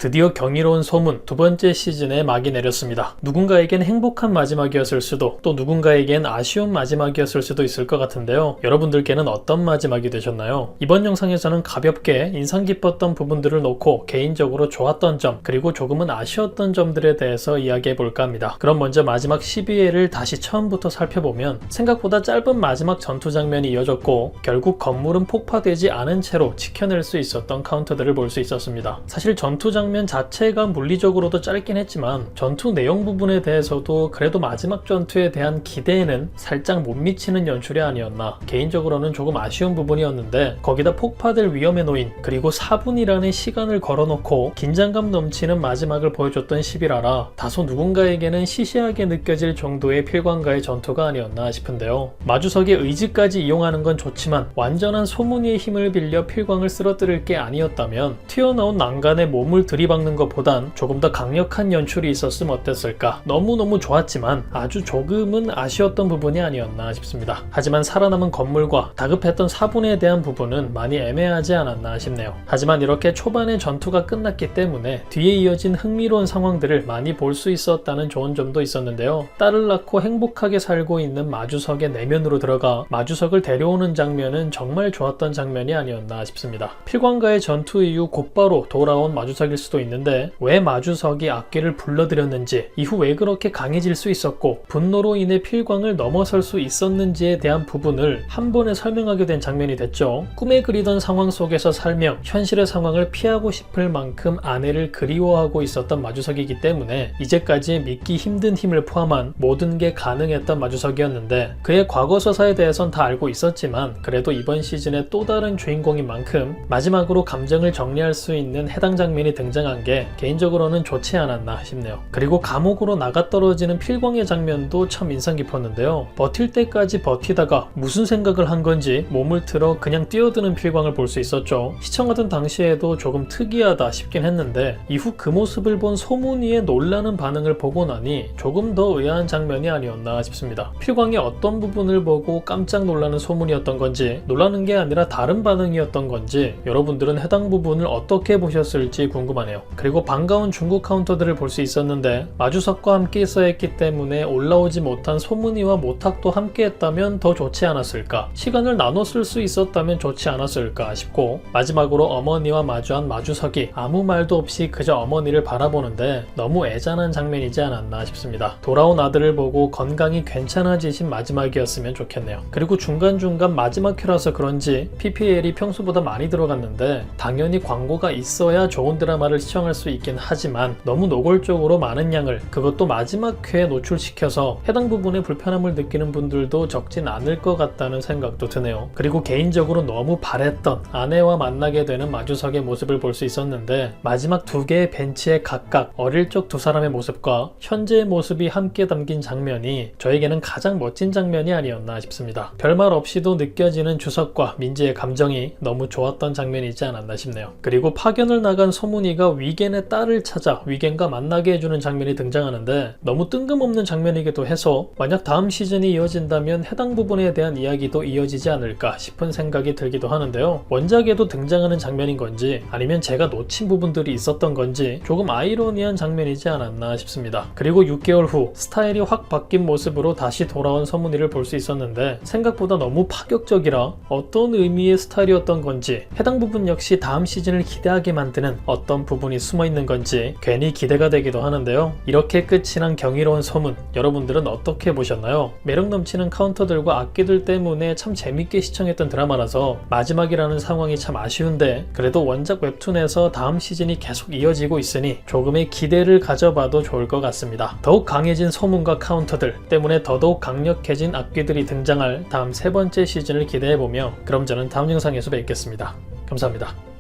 드디어 경이로운 소문 두 번째 시즌에 막이 내렸습니다. 누군가에겐 행복한 마지막이었을 수도, 또 누군가에겐 아쉬운 마지막이었을 수도 있을 것 같은데요. 여러분들께는 어떤 마지막이 되셨나요? 이번 영상에서는 가볍게 인상 깊었던 부분들을 놓고 개인적으로 좋았던 점, 그리고 조금은 아쉬웠던 점들에 대해서 이야기해 볼까 합니다. 그럼 먼저 마지막 12회를 다시 처음부터 살펴보면 생각보다 짧은 마지막 전투 장면이 이어졌고, 결국 건물은 폭파되지 않은 채로 지켜낼 수 있었던 카운터들을 볼 수 있었습니다. 사실 전투 장면 자체가 물리적으로도 짧긴 했지만 전투 내용 부분에 대해서도 그래도 마지막 전투에 대한 기대에는 살짝 못 미치는 연출이 아니었나, 개인적으로는 조금 아쉬운 부분이었는데, 거기다 폭파될 위험에 놓인, 그리고 4분이라는 시간을 걸어놓고 긴장감 넘치는 마지막을 보여줬던 11화라 다소 누군가에게는 시시하게 느껴질 정도의 필관과의 전투가 아니었나 싶은데요. 마주석의 의지까지 이용하는 건 좋지만 완전한 소문의 힘을 빌려 필광을 쓰러뜨릴 게 아니었다면 튀어나온 난간에 몸을 들이박는 것보단 조금 더 강력한 연출이 있었으면 어땠을까. 너무너무 좋았지만 아주 조금은 아쉬웠던 부분이 아니었나 싶습니다. 하지만 살아남은 건물과 다급했던 4분에 대한 부분은 많이 애매하지 않았나 싶네요. 하지만 이렇게 초반에 전투가 끝났기 때문에 뒤에 이어진 흥미로운 상황들을 많이 볼 수 있었다는 좋은 점도 있었는데요. 딸을 낳고 행복하게 살고 있는 마주석의 내면으로 들어가 마주석을 데려오는 장면은 정말 좋았던 장면이 아니었나 싶습니다. 필광과의 전투 이후 곧바로 돌아온 마주석일 수도 있는데, 왜 마주석이 악귀를 불러들였는지, 이후 왜 그렇게 강해질 수 있었고 분노로 인해 필광을 넘어설 수 있었는지에 대한 부분을 한 번에 설명하게 된 장면이 됐죠. 꿈에 그리던 상황 속에서 살며 현실의 상황을 피하고 싶을 만큼 아내를 그리워하고 있었던 마주석이기 때문에 이제까지 믿기 힘든 힘을 포함한 모든 게 가능했던 마주석이었는데, 그의 과거 서사에 대해선 다 알고 있었지만 그래도 이번 시즌의 또 다른 주인공인 만큼 마지막으로 감정을 정리할 수 있는 해당 장면이 등장한 게 개인적으로는 좋지 않았나 싶네요. 그리고 감옥으로 나가떨어지는 필광의 장면도 참 인상 깊었는데요. 버틸 때까지 버티다가 무슨 생각을 한 건지 몸을 틀어 그냥 뛰어드는 필광을 볼 수 있었죠. 시청하던 당시에도 조금 특이하다 싶긴 했는데, 이후 그 모습을 본 소문이의 놀라는 반응을 보고 나니 조금 더 의아한 장면이 아니었나 싶습니다. 필광의 어떤 부분을 보고 깜짝 놀라는 소문이었던 건지, 놀라는 게 아니라 다른 반응이었던 건지, 여러분들은 해당 부분을 어떻게 보셨을지 궁금하네요. 그리고 반가운 중국 카운터들을 볼 수 있었는데, 마주석과 함께 있어야 했기 때문에 올라오지 못한 소문이와 모탁도 함께 했다면 더 좋지 않았을까, 시간을 나눠 쓸 수 있었다면 좋지 않았을까 싶고, 마지막으로 어머니와 마주한 마주석이 아무 말도 없이 그저 어머니를 바라보는데 너무 애잔한 장면이지 않았나 싶습니다. 돌아온 아들을 보고 건강이 괜찮아지신 마지막이었으면 좋겠네요. 그리고 중간중간 마지막 회라서 그런지 PPL이 평소보다 많이 들어갔는데, 당연히 광고가 있어야 좋은 드라마를 시청할 수 있긴 하지만 너무 노골적으로 많은 양을, 그것도 마지막 회에 노출시켜서 해당 부분에 불편함을 느끼는 분들도 적진 않을 것 같다는 생각도 드네요. 그리고 개인적으로 너무 바랬던 아내와 만나게 되는 마주석의 모습을 볼 수 있었는데, 마지막 두 개의 벤치에 각각 어릴 적 두 사람의 모습과 현재의 모습이 함께 담긴 장면이 저에게는 가장 멋진 장면이 아니었나 싶습니다. 별말 없이도 느껴지는 주석과 민지의 감정이 너무 좋았던 장면이지 않았나 싶네요. 그리고 파견을 나간 소문이가 위겐의 딸을 찾아 위겐과 만나게 해주는 장면이 등장하는데, 너무 뜬금없는 장면이기도 해서 만약 다음 시즌이 이어진다면 해당 부분에 대한 이야기도 이어지지 않을까 싶은 생각이 들기도 하는데요. 원작에도 등장하는 장면인 건지 아니면 제가 놓친 부분들이 있었던 건지 조금 아이러니한 장면이지 않았나 싶습니다. 그리고 6개월 후 스타일이 확 바뀐 모습으로 다시 돌아온 서문이를 볼 수 있었는데, 생각보다 너무 파격적이라 어떤 의미의 스타일이었던 건지, 해당 부분 역시 다음 시즌을 기대하게 만드는 어떤 부분이 숨어 있는 건지 괜히 기대가 되기도 하는데요. 이렇게 끝이 난 경이로운 소문, 여러분들은 어떻게 보셨나요? 매력 넘치는 카운터들과 악기들 때문에 참 재밌게 시청했던 드라마라서 마지막이라는 상황이 참 아쉬운데, 그래도 원작 웹툰에서 다음 시즌이 계속 이어지고 있으니 조금의 기대를 가져봐도 좋을 것 같습니다. 더욱 강해진 소문과 카운터들 때문에 더더욱 강력해진 악기들이 등장할 다음 세 번째 시즌을 기대해보며, 그럼 저는 다음 영상에서 뵙겠습니다. 감사합니다.